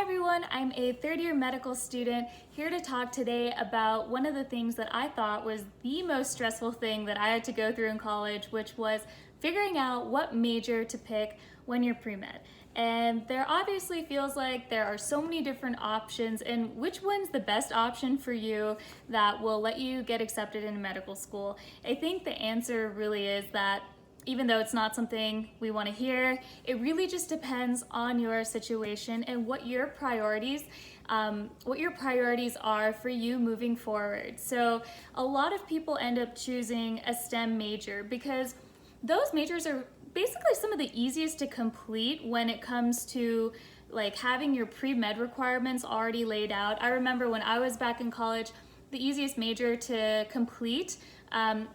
everyone, I'm a third year medical student here to talk today about one of the things that I thought was the most stressful thing that I had to go through in college, which was figuring out what major to pick when you're pre-med. And there obviously feels like there are so many different options, and which one's the best option for you that will let you get accepted into medical school? I think the answer really is that even though it's not something we want to hear, it really just depends on your situation and what your priorities are for you moving forward. So a lot of people end up choosing a STEM major because those majors are basically some of the easiest to complete when it comes to like having your pre-med requirements already laid out. I remember when I was back in college, the easiest major to complete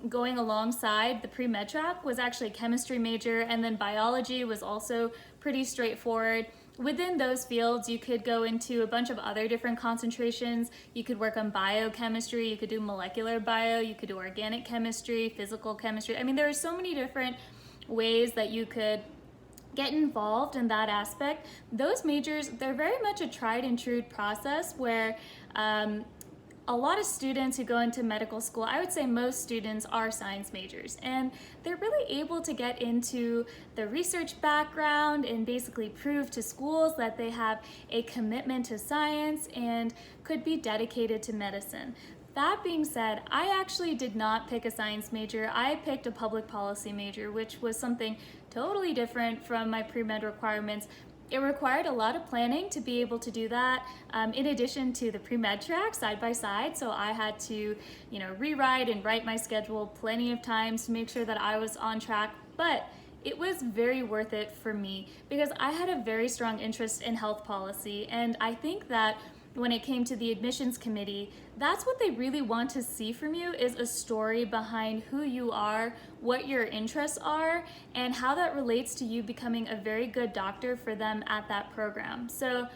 going alongside the pre-med track was actually chemistry major, and then biology was also pretty straightforward. Within those fields, you could go into a bunch of other different concentrations. You could work on biochemistry, you could do molecular bio, you could do organic chemistry, physical chemistry. I mean, there are so many different ways that you could get involved in that aspect. Those majors, they're very much a tried and true process where a lot of students who go into medical school, I would say most students are science majors, and they're really able to get into the research background and basically prove to schools that they have a commitment to science and could be dedicated to medicine. That being said, I actually did not pick a science major. I picked a public policy major, which was something totally different from my pre-med requirements. It required a lot of planning to be able to do that, in addition to the pre-med track side by side. So I had to, rewrite and write my schedule plenty of times to make sure that I was on track. But it was very worth it for me because I had a very strong interest in health policy. And I think that when it came to the admissions committee, that's what they really want to see from you, is a story behind who you are, what your interests are, and how that relates to you becoming a very good doctor for them at that program. So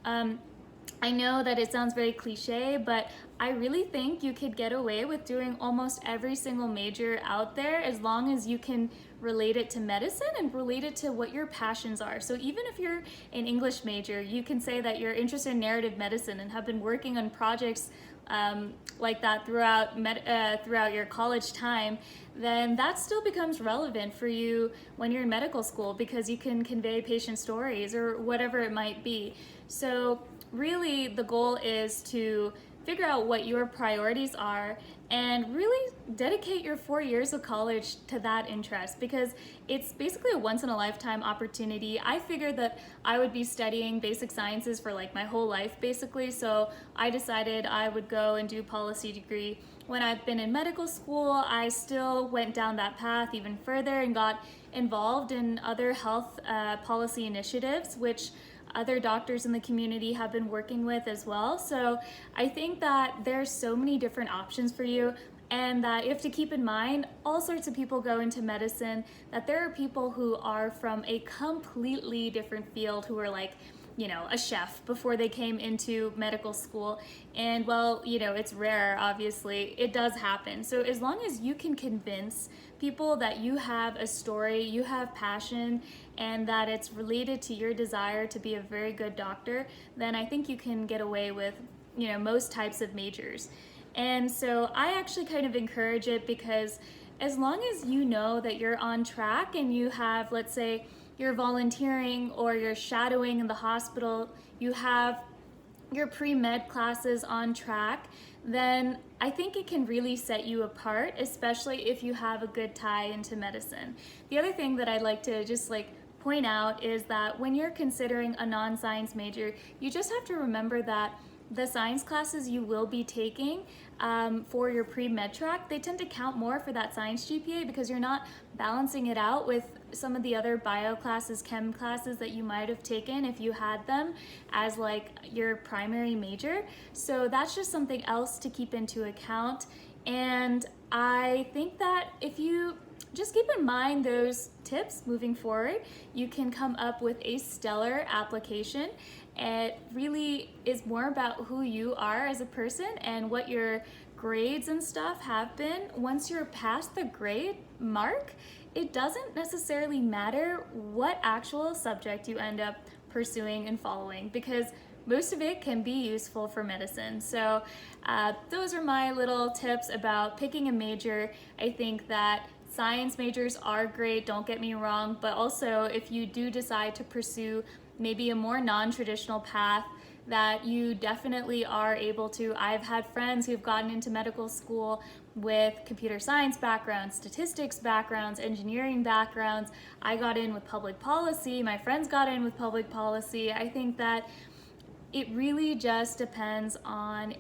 I know that it sounds very cliche, but I really think you could get away with doing almost every single major out there as long as you can relate it to medicine and relate it to what your passions are. So even if you're an English major, you can say that you're interested in narrative medicine and have been working on projects like that throughout your college time, then that still becomes relevant for you when you're in medical school because you can convey patient stories or whatever it might be. So really the goal is to figure out what your priorities are and really dedicate your 4 years of college to that interest because it's basically a once-in-a-lifetime opportunity. I figured that I would be studying basic sciences for like my whole life basically, so I decided I would go and do a policy degree. When I've been in medical school, I still went down that path even further and got involved in other health policy initiatives, which other doctors in the community have been working with as well. So I think that there's so many different options for you, and that you have to keep in mind all sorts of people go into medicine, that there are people who are from a completely different field who are like, a chef before they came into medical school. And well, it's rare, obviously, it does happen. So as long as you can convince people that you have a story, you have passion, and that it's related to your desire to be a very good doctor, then I think you can get away with, most types of majors. And so I actually kind of encourage it because as long as you know that you're on track and you have, let's say, you're volunteering or you're shadowing in the hospital, you have your pre-med classes on track, then I think it can really set you apart, especially if you have a good tie into medicine. The other thing that I'd like to just point out is that when you're considering a non-science major, you just have to remember that the science classes you will be taking for your pre-med track, they tend to count more for that science GPA because you're not balancing it out with some of the other bio classes, chem classes that you might have taken if you had them as like your primary major. So that's just something else to keep into account. And I think that if you just keep in mind those tips moving forward, you can come up with a stellar application. It really is more about who you are as a person and what your grades and stuff have been. Once you're past the grade mark, it doesn't necessarily matter what actual subject you end up pursuing and following, because most of it can be useful for medicine. So those are my little tips about picking a major. I think that science majors are great, don't get me wrong, but also if you do decide to pursue maybe a more non-traditional path, that you definitely are able to. I've had friends who've gotten into medical school with computer science backgrounds, statistics backgrounds, engineering backgrounds. I got in with public policy, my friends got in with public policy. I think that it really just depends on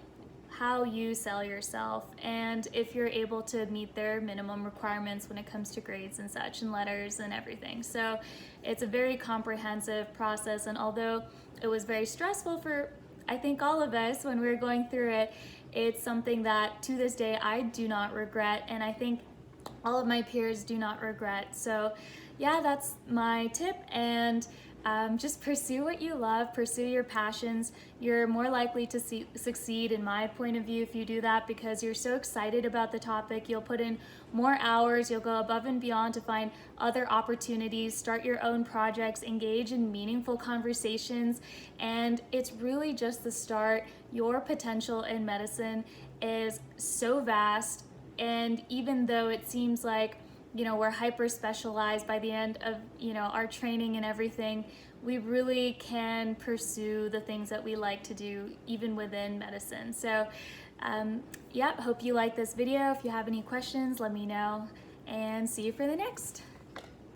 how you sell yourself and if you're able to meet their minimum requirements when it comes to grades and such and letters and everything. So it's a very comprehensive process, and although it was very stressful for I think all of us when we were going through it, it's something that to this day I do not regret, and I think all of my peers do not regret. So yeah, that's my tip, and just pursue what you love, pursue your passions. You're more likely to succeed, in my point of view, if you do that, because you're so excited about the topic. You'll put in more hours, you'll go above and beyond to find other opportunities, start your own projects, engage in meaningful conversations, and it's really just the start. Your potential in medicine is so vast, and even though it seems like we're hyper specialized by the end of our training and everything, we really can pursue the things that we like to do even within medicine. So yeah, hope you like this video. If you have any questions, let me know, and see you for the next.